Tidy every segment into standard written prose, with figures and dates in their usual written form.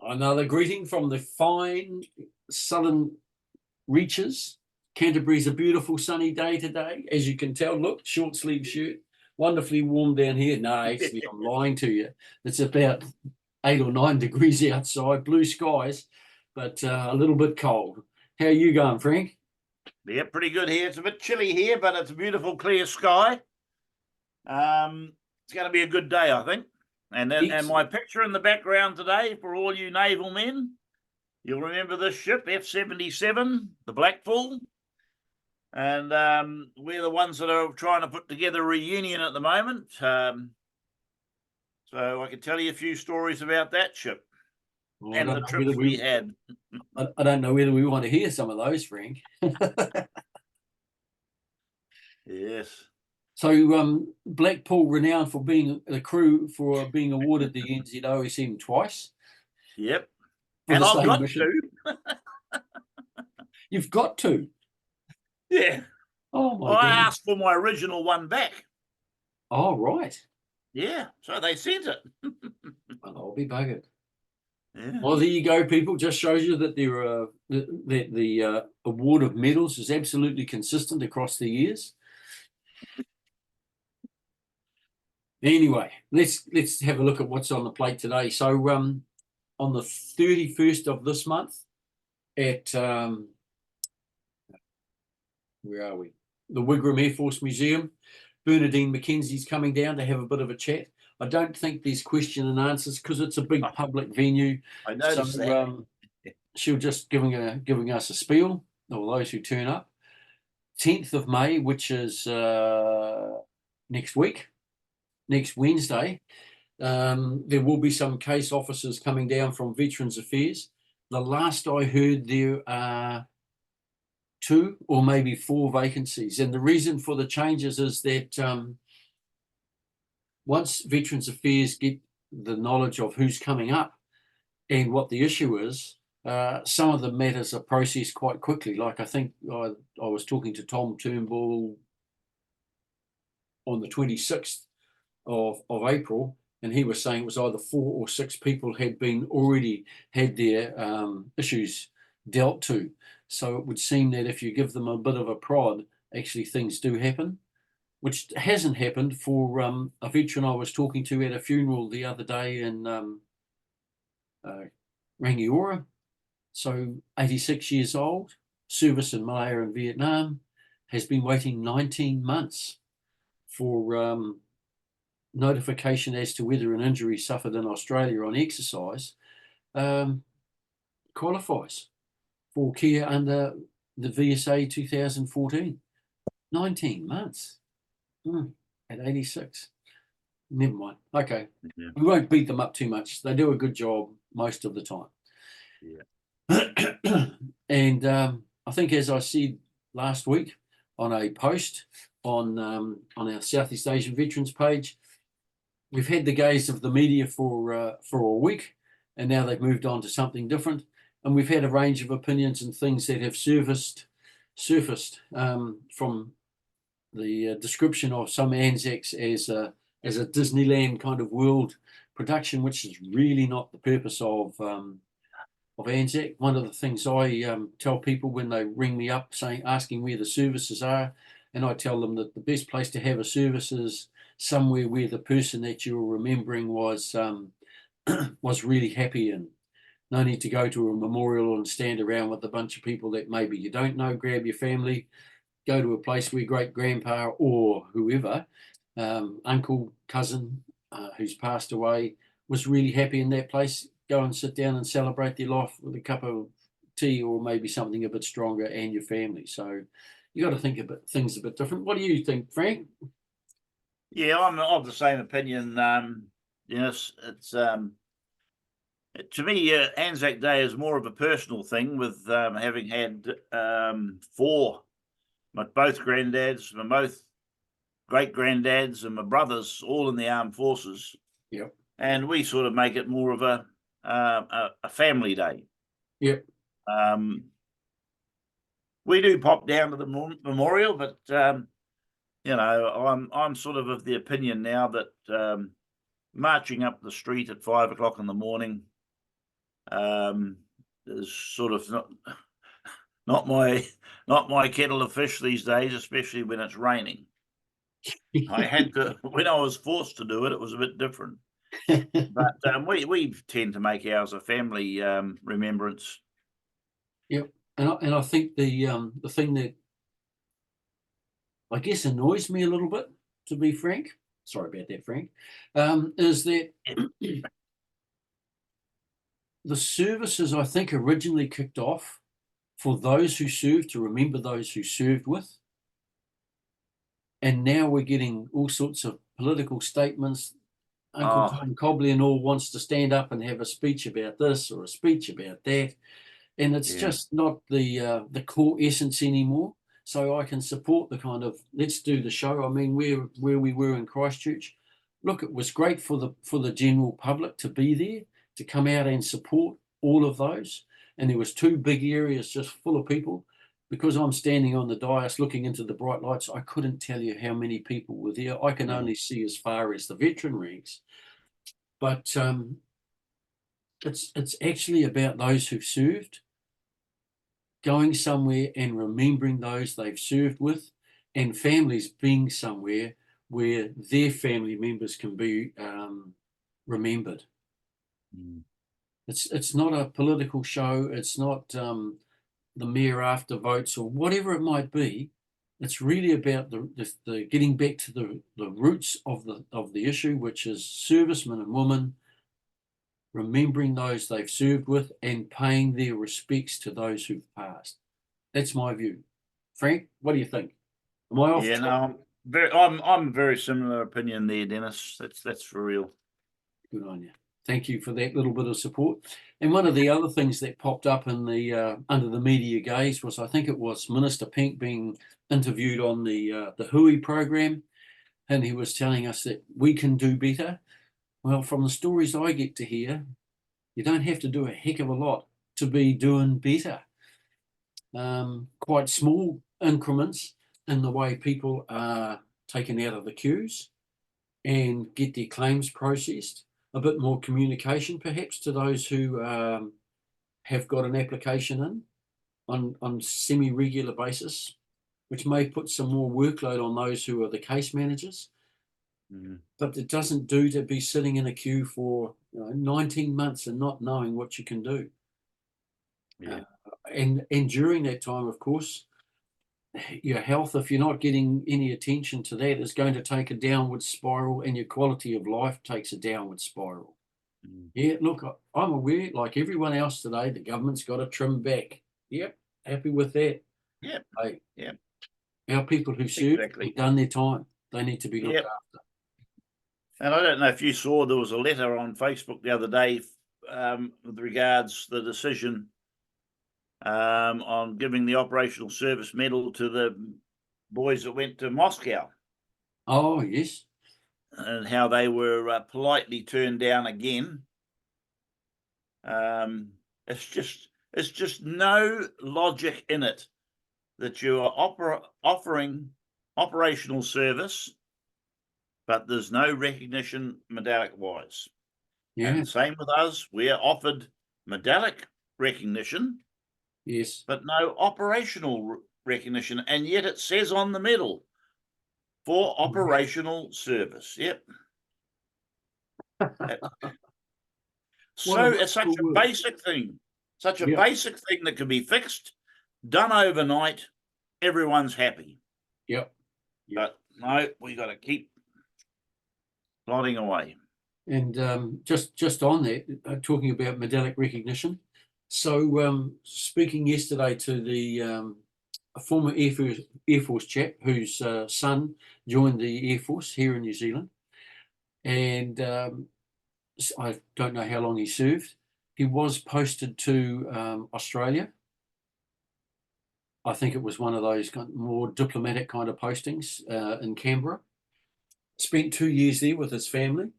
Another greeting from the fine southern reaches. Canterbury's a beautiful sunny day today. As you can tell, look, short sleeve shirt, wonderfully warm down here. No, actually, I'm lying to you. It's about 8 or 9 degrees outside, blue skies, but a little bit cold. How are you going, Frank? Yeah, pretty good here. It's a bit chilly here, but it's a beautiful clear sky. It's going to be a good day, I think. And my picture in the background today, for all you naval men, you'll remember this ship, F-77, the Blackpool. And we're the ones that are trying to put together a reunion at the moment. So I can tell you a few stories about that ship and the trips we had. I don't know whether we want to hear some of those, Frank. Yes. So Blackpool renowned for being the crew for being awarded the NZOSM twice. Yep. And I've got mission. to. You've got to. Yeah. Oh my God. I goodness. asked for my original one back. Oh, right. Yeah. So they sent it. Well, I'll be buggered. Yeah. Well, there you go, people. Just shows you that the award of medals is absolutely consistent across the years. Anyway, let's have a look at what's on the plate today. So on the 31st of this month at where are we? The Wigram Air Force Museum, Bernadine McKenzie's coming down to have a bit of a chat. I don't think there's question and answers because it's a big public venue. I noticed that. She'll just giving us a spiel, all those who turn up. 10th of May, which is next week, next Wednesday, there will be some case officers coming down from Veterans Affairs. The last I heard, there are 2 or maybe 4 vacancies. And the reason for the changes is that once Veterans Affairs get the knowledge of who's coming up and what the issue is, some of the matters are processed quite quickly. Like I think I was talking to Tom Turnbull on the 26th of April, and he was saying it was either 4 or 6 people had already had their issues dealt to. So it would seem that if you give them a bit of a prod, actually things do happen, which hasn't happened for a veteran I was talking to at a funeral the other day in Rangiora. So 86 years old, service in Malaya and Vietnam, has been waiting 19 months for notification as to whether an injury suffered in Australia on exercise qualifies for care under the VSA 2014. 19 months at 86. Never mind. Okay. Yeah. We won't beat them up too much. They do a good job most of the time. Yeah. And I think, as I said last week on a post on our Southeast Asian Veterans page, we've had the gaze of the media for a week, and now they've moved on to something different. And we've had a range of opinions and things that have surfaced from the description of some Anzacs as a Disneyland kind of world production, which is really not the purpose of Anzac. One of the things I tell people when they ring me up asking where the services are, and I tell them that the best place to have a service is somewhere where the person that you're remembering was really happy, and no need to go to a memorial and stand around with a bunch of people that maybe you don't know. Grab your family, go to a place where great grandpa or whoever, uncle, cousin who's passed away, was really happy in that place. Go and sit down and celebrate their life with a cup of tea or maybe something a bit stronger and your family. So you got to think about things a bit different. What do you think, Frank? Yeah, I'm of the same opinion. Yes, it's to me, Anzac Day is more of a personal thing, with having had 4, both granddads, both great-granddads and my brothers all in the armed forces. Yep. And we sort of make it more of a family day. Yep. We do pop down to the memorial, but I'm sort of the opinion now that marching up the street at 5 o'clock in the morning is sort of not my kettle of fish these days, especially when it's raining. I had to, when I was forced to do it, it was a bit different. But we tend to make ours a family remembrance. Yep, and I think the thing that I guess annoys me a little bit, to be frank, sorry about that, Frank, is that the services, I think, originally kicked off for those who served, to remember those who served with. And now we're getting all sorts of political statements. Uncle Tom Cobley and all wants to stand up and have a speech about this or a speech about that. And it's just not the core essence anymore. So I can support the kind of, let's do the show. I mean, where we were in Christchurch, look, it was great for the general public to be there, to come out and support all of those. And there was 2 big areas just full of people. Because I'm standing on the dais looking into the bright lights, I couldn't tell you how many people were there. I can only see as far as the veteran ranks. But it's actually about those who've served, going somewhere and remembering those they've served with, and families being somewhere where their family members can be remembered. It's not a political show. It's not the mayor after votes or whatever it might be. It's really about the getting back to the roots of the issue, which is servicemen and women remembering those they've served with and paying their respects to those who've passed. That's my view. Frank, what do you think? Am I off? Yeah, no, I'm very similar opinion there, Dennis. That's for real. Good on you. Thank you for that little bit of support. And one of the other things that popped up in the under the media gaze was, I think it was Minister Pink being interviewed on the Hui program, and he was telling us that we can do better. Well, from the stories I get to hear, you don't have to do a heck of a lot to be doing better. Quite small increments in the way people are taken out of the queues and get their claims processed. A bit more communication, perhaps, to those who have got an application in on semi-regular basis, which may put some more workload on those who are the case managers. But it doesn't do to be sitting in a queue for 19 months and not knowing what you can do. And during that time, of course, your health, if you're not getting any attention to that, is going to take a downward spiral, and your quality of life takes a downward spiral. Yeah, look, I'm aware, like everyone else today, the government's got to trim back. Yep, happy with that. Yep. Hey, yep. Our people who served have done their time. They need to be looked after. And I don't know if you saw, there was a letter on Facebook the other day with regards to the decision on giving the Operational Service Medal to the boys that went to Moscow. Oh, yes. And how they were politely turned down again. It's just no logic in it that you are offering operational service, but there's no recognition medallic-wise. Yeah. And same with us, we're offered medallic recognition, yes, but no operational recognition, and yet it says on the medal, for operational service. Yep. So it's such a basic thing, basic thing that can be fixed, done overnight, everyone's happy. Yep. But no, we got to keep plodding away. And just on that, talking about medallic recognition. So speaking yesterday to the a former Air Force chap whose son joined the Air Force here in New Zealand, and I don't know how long he served. He was posted to Australia. I think it was one of those kind of more diplomatic kind of postings in Canberra. Spent 2 years there with his family,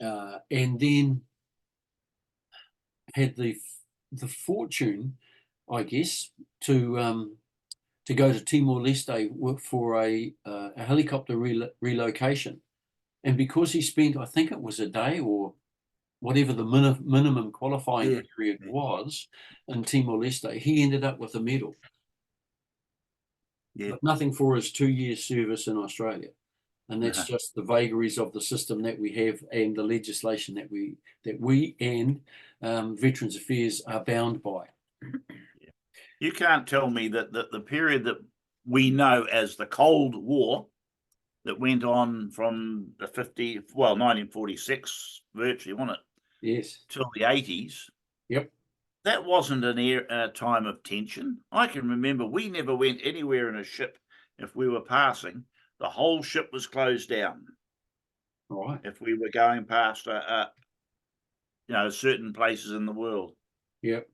and then had the fortune, I guess, to go to Timor-Leste for a helicopter relocation. And because he spent, I think it was a day or whatever the minimum qualifying period was in Timor-Leste, he ended up with a medal. Yeah. But nothing for his 2 years service in Australia. And that's just the vagaries of the system that we have and the legislation that we and Veterans Affairs are bound by. Yeah. You can't tell me that the period that we know as the Cold War that went on from the 1946 virtually, wasn't it? Yes. Till the 80s. Yep. That wasn't a time of tension. I can remember we never went anywhere in a ship if we were passing. The whole ship was closed down. Right. If we were going past certain places in the world. Yep.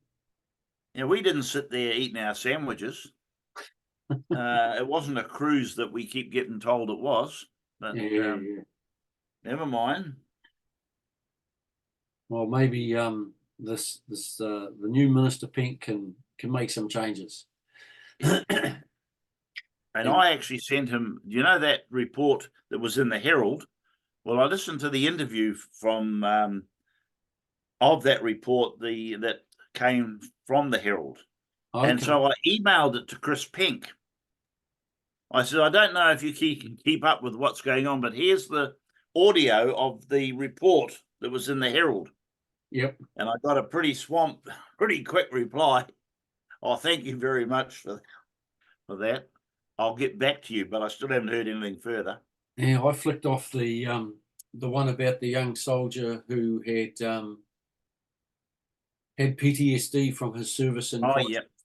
We didn't sit there eating our sandwiches. It wasn't a cruise that we keep getting told it was. But never mind. Well, maybe the new Minister Pink can make some changes. And I actually sent him, that report that was in the Herald? Well, I listened to the interview from of that report that came from the Herald. Okay. And so I emailed it to Chris Pink. I said, I don't know if you can keep up with what's going on, but here's the audio of the report that was in the Herald. Yep. And I got a pretty quick reply. Oh, thank you very much for that. I'll get back to you, but I still haven't heard anything further. Yeah, I flicked off the one about the young soldier who had PTSD from his service in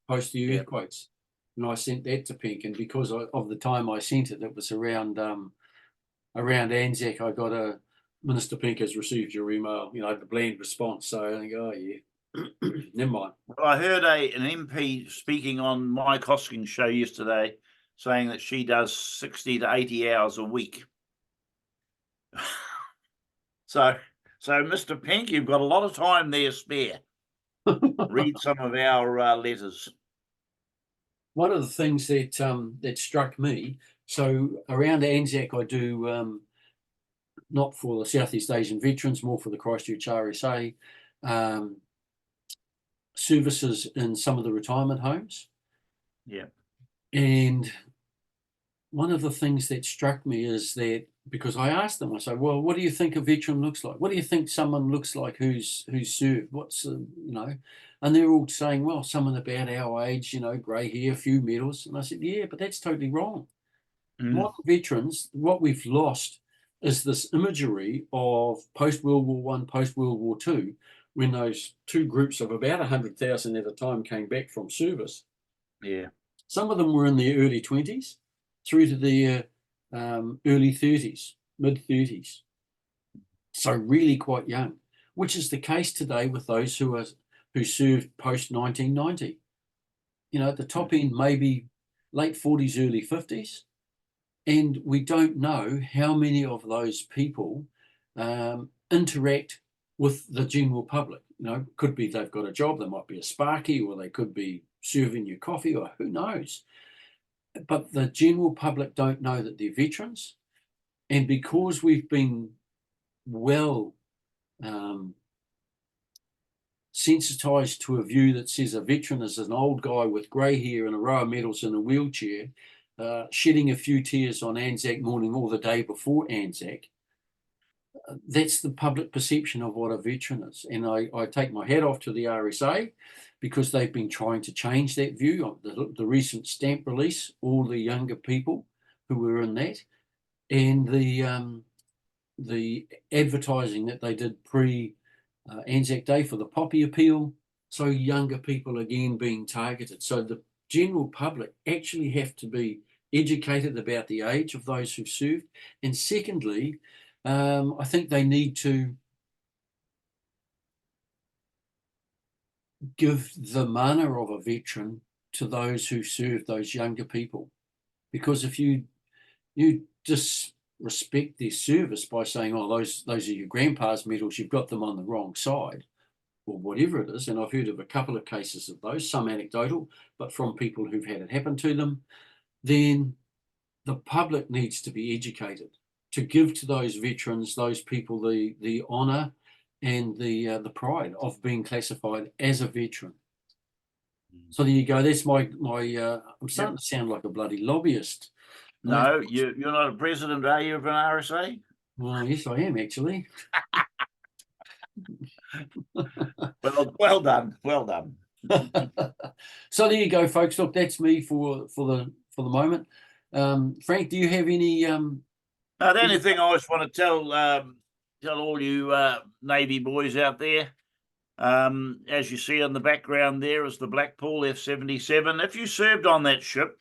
post the earthquakes, and I sent that to Pink. And because of the time I sent it, it was around Anzac. I got a Minister Pink has received your email. The bland response. So I think, oh yeah, never mind. Well, I heard an MP speaking on Mike Hoskins' show yesterday, saying that she does 60 to 80 hours a week. So Mr. Pink, you've got a lot of time there spare. Read some of our letters. One of the things that struck me, so around Anzac I do, not for the Southeast Asian veterans, more for the Christchurch RSA, services in some of the retirement homes. Yeah. And one of the things that struck me is that, because I asked them, I said, well, what do you think a veteran looks like? What do you think someone looks like who's served? What's, and they're all saying, well, someone about our age, grey hair, a few medals. And I said, yeah, but that's totally wrong. Modern veterans, what we've lost is this imagery of post-World War I, post-World War II, when those two groups of about 100,000 at a time came back from service. Yeah. Some of them were in their early 20s through to their early 30s, mid-30s. So really quite young, which is the case today with those who served post-1990. At the top end, maybe late 40s, early 50s. And we don't know how many of those people interact with the general public. Could be they've got a job, they might be a sparky, or they could be serving you coffee, or who knows. But the general public don't know that they're veterans. And because we've been sensitized to a view that says a veteran is an old guy with grey hair and a row of medals in a wheelchair, shedding a few tears on Anzac morning or the day before Anzac, that's the public perception of what a veteran is. And I take my hat off to the RSA, because they've been trying to change that view. The recent stamp release, all the younger people who were in that, and the advertising that they did pre-Anzac Day for the Poppy Appeal, so younger people again being targeted. So the general public actually have to be educated about the age of those who've served. And secondly, I think they need to give the mana of a veteran to those who serve those younger people. Because if you disrespect their service by saying, oh, those are your grandpa's medals, you've got them on the wrong side, or whatever it is, and I've heard of a couple of cases of those, some anecdotal, but from people who've had it happen to them, then the public needs to be educated to give to those veterans, those people, the honour and the pride of being classified as a veteran. So there you go. That's my I'm starting to sound like a bloody lobbyist. No, you're not a president, are you, of an RSA? Well, yes, I am actually. Well done, well done. So there you go, folks. Look, that's me for the moment. Frank, do you have any? The only thing I just want to tell all you Navy boys out there, as you see in the background there is the Blackpool F-77. If you served on that ship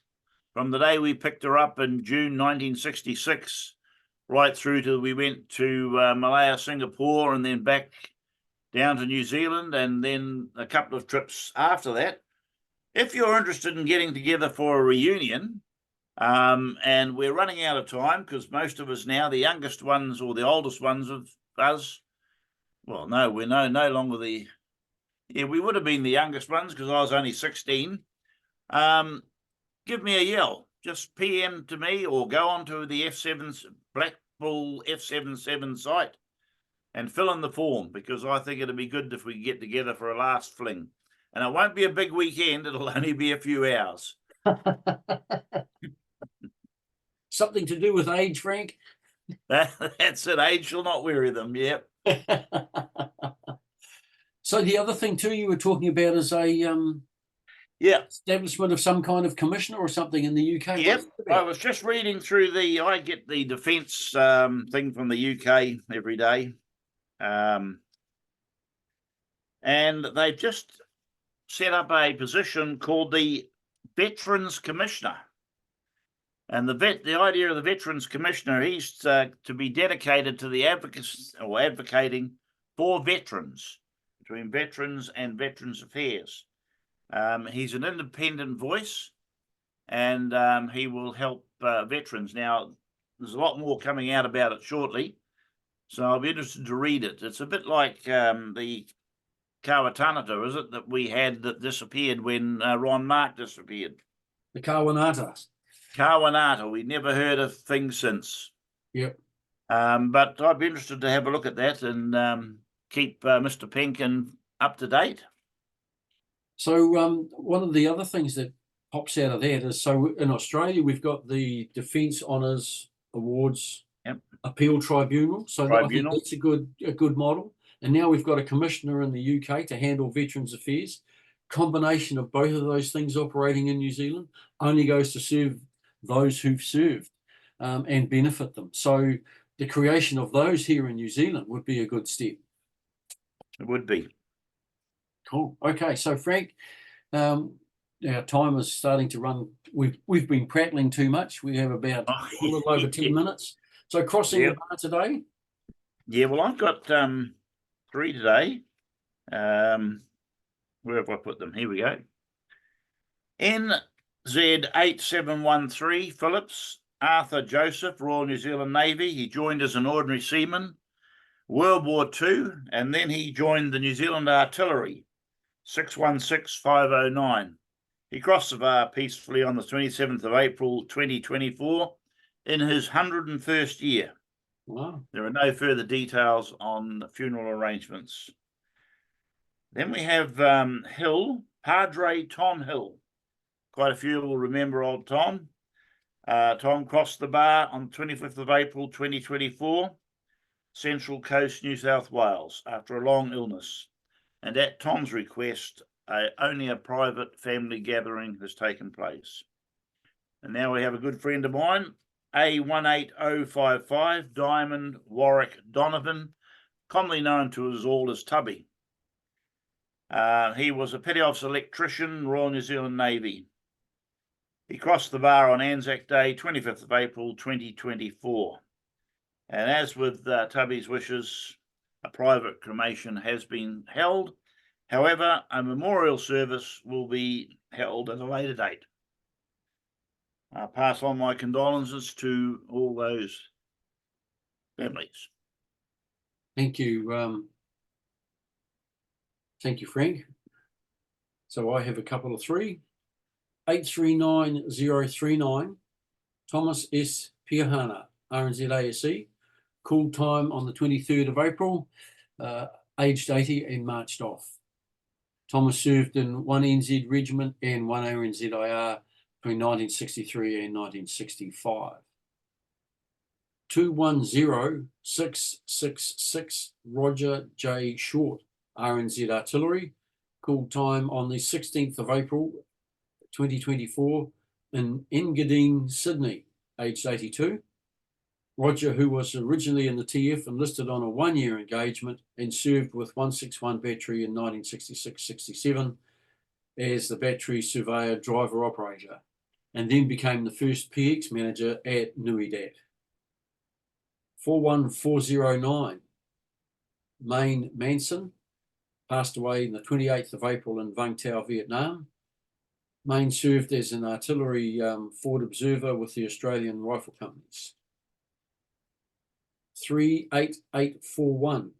from the day we picked her up in June 1966, right through till we went to Malaya, Singapore, and then back down to New Zealand, and then a couple of trips after that. If you're interested in getting together for a reunion, and we're running out of time because most of us now, the youngest ones or the oldest ones of us, well, no, we're no longer the, we would have been the youngest ones because I was only 16. Give me a yell. Just PM to me or go onto the Blackpool F-77 site and fill in the form, because I think it'd be good if we get together for a last fling. And it won't be a big weekend. It'll only be a few hours. Something to do with age, Frank? That's it. Age shall not weary them. Yep. So the other thing too, you were talking about is a establishment of some kind of commissioner or something in the UK. Yep. I was just reading through I get the defence thing from the UK every day. And they've just set up a position called the Veterans Commissioner. And the idea of the Veterans Commissioner, he's to be dedicated to the advocating for veterans, between veterans and Veterans Affairs. He's an independent voice, and he will help veterans. Now, there's a lot more coming out about it shortly, so I'll be interested to read it. It's a bit like the Kawatanata, is it, that we had that disappeared when Ron Mark disappeared? The Kawanata. We never heard of things since. Yep. But I'd be interested to have a look at that and keep Mr. Penkin up to date. So one of the other things that pops out of that is, so in Australia, we've got the Defence Honours Awards Appeal Tribunal. So I think that's a good model. And now we've got a commissioner in the UK to handle Veterans Affairs. Combination of both of those things operating in New Zealand only goes to serve those who've served and benefit them. So the creation of those here in New Zealand would be a good step. It would be. Cool. Okay, so Frank, our time is starting to run. We've been prattling too much. We have about a little over 10 minutes. So crossing the bar today. Yeah, well, I've got 3 today. Where have I put them? Here we go. NZ8713 Phillips, Arthur Joseph, Royal New Zealand Navy. He joined as an ordinary seaman, World War II, and then he joined the New Zealand Artillery, 616509. He crossed the bar peacefully on the 27th of April 2024 in his 101st year. Wow. There are no further details on the funeral arrangements. Then we have Hill, Padre Tom Hill. Quite a few will remember old Tom. Tom crossed the bar on 25th of April 2024, Central Coast, New South Wales, after a long illness. And at Tom's request, only a private family gathering has taken place. And now we have a good friend of mine, A18055, Diamond Warwick Donovan, commonly known to us all as Tubby. He was a Petty Officer Electrician, Royal New Zealand Navy. He crossed the bar on Anzac Day, 25th of April 2024. And as with Tubby's wishes, a private cremation has been held. However, a memorial service will be held at a later date. I pass on my condolences to all those families. Thank you. Thank you, Frank. So I have a couple of 3. 839039, Thomas S. Piahana, RNZASE. Call time on the 23rd of April. aged 80 and marched off. Thomas served in one NZ regiment and one RNZIR between 1963 and 1965. 210666 Roger J. Short, RNZ Artillery, called time on the 16th of April 2024 in Engadine, Sydney, aged 82. Roger, who was originally in the TF, enlisted on a one-year engagement and served with 161 Battery in 1966-67 as the battery surveyor driver operator, and then became the first PX manager at Nui Dat. 41409 Main Manson passed away on the 28th of April in Vung Tau, Vietnam. Main served as an artillery forward observer with the Australian Rifle Companies. 38841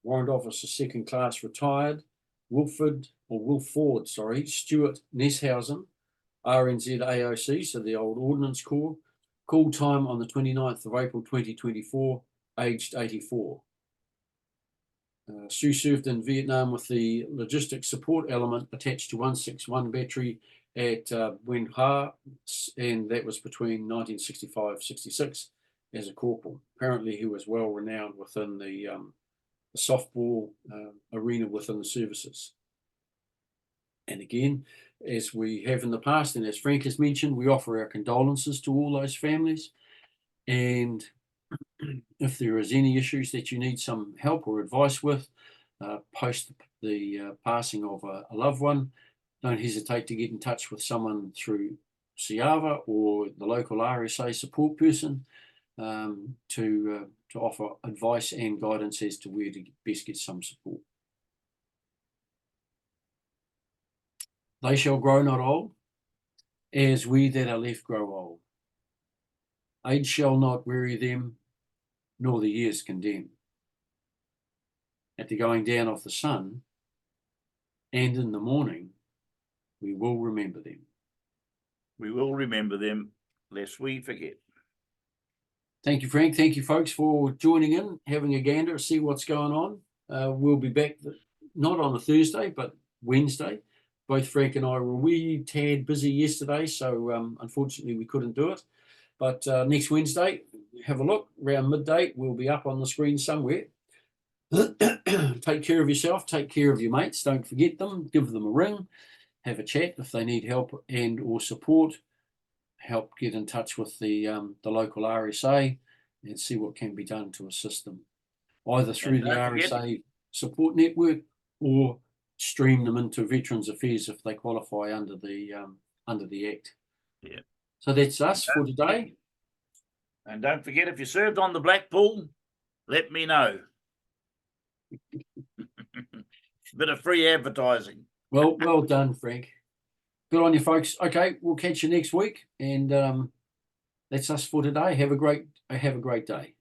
Warrant Officer Second Class retired, Wilford Stuart Neshausen, RNZ AOC, so the old Ordnance Corps, called time on the 29th of April 2024, aged 84. Stu served in Vietnam with the logistics support element attached to 161 Battery at Wen Ha, and that was between 1965-66 as a corporal. Apparently he was well renowned within the softball arena within the services. And again, as we have in the past, and as Frank has mentioned, we offer our condolences to all those families. And if there is any issues that you need some help or advice with, post the passing of a loved one, don't hesitate to get in touch with someone through SIAVA or the local RSA support person to offer advice and guidance as to where to best get some support. They shall grow not old, as we that are left grow old. Age shall not weary them, nor the years condemn. At the going down of the sun, and in the morning, we will remember them. We will remember them, lest we forget. Thank you, Frank. Thank you, folks, for joining in, having a gander, see what's going on. We'll be back, not on a Thursday, but Wednesday. Both Frank and I were a wee tad busy yesterday, so unfortunately we couldn't do it. But next Wednesday, have a look. Around midday, we'll be up on the screen somewhere. Take care of yourself. Take care of your mates. Don't forget them. Give them a ring. Have a chat if they need help and or support. Help get in touch with the local RSA and see what can be done to assist them, either through the RSA support network or stream them into Veterans Affairs if they qualify under the Act. Yeah. So that's us for today. And don't forget, if you served on the Blackpool, let me know. Bit of free advertising. Well done, Frank. Good on you, folks. Okay, we'll catch you next week, and that's us for today. Have a great day.